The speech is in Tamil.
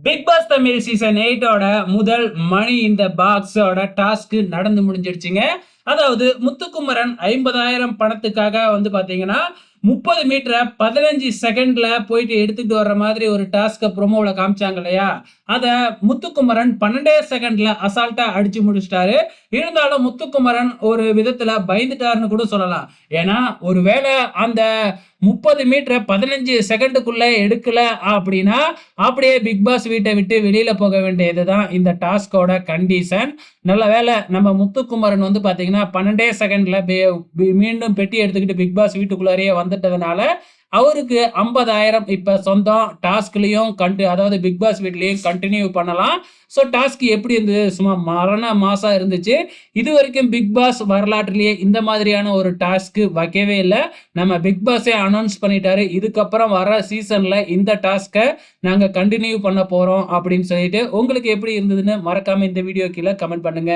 பிக் பாஸ் தமிழ் சீசன் 8ஓட முதல் மணி இந்த பாக்ஸோட டாஸ்க் நடந்து முடிஞ்சிருச்சுங்க. அதாவது முத்துக்குமரன் 50,000 பணத்துக்காக பாத்தீங்கன்னா 30 மீட்டர 15 செகண்ட்ல போயிட்டு எடுத்துட்டு வர்ற மாதிரி ஒரு டாஸ்க ப்ரோமோல காமிச்சாங்க இல்லையா? அத முத்துக்குமரன் 12 செகண்ட்ல அசால்ட்டா அடிச்சு முடிச்சுட்டாரு. இருந்தாலும் முத்துக்குமரன் ஒரு விதத்துல பயந்துட்டாருன்னு கூட சொல்லலாம். ஏன்னா, ஒருவேள அந்த 30 மீட்டர 15 செகண்டுக்குள்ள எடுக்கல அப்படின்னா, அப்படியே பிக் பாஸ் வீட்ட விட்டு வெளியில போக வேண்டியது தான் இந்த டாஸ்க்கோட கண்டிஷன். நல்ல வேளை நம்ம முத்துக்குமரன் பார்த்தீங்கன்னா, 12 செகண்ட்ல மீண்டும் பெட்டி எடுத்துக்கிட்டு பிக் பாஸ் வீட்டுக்குள்ளாரயே வந்துட்டதுனால, அவருக்கு 50,000 இப்ப சொந்தம். டாஸ்க்லயும் அதாவது பிக் பாஸ் வீட்லயும் கன்டின்யூ பண்ணலாம். ஸோ டாஸ்க் எப்படி இருந்தது? சும்மா மரண மாஸா இருந்துச்சு. இதுவரைக்கும் பிக் பாஸ் வரலாற்றிலேயே இந்த மாதிரியான ஒரு டாஸ்க் வைக்கவே இல்ல. நம்ம பிக் பாஸே அனௌன்ஸ் பண்ணிட்டாரு. இதுக்கப்புறம் வர சீசன்ல இந்த டாஸ்க்க நாங்க கன்டின்யூ பண்ண போறோம் அப்படின்னு சொல்லிட்டு, உங்களுக்கு எப்படி இருந்ததுன்னு மறக்காம இந்த வீடியோ கீழ கமெண்ட் பண்ணுங்க.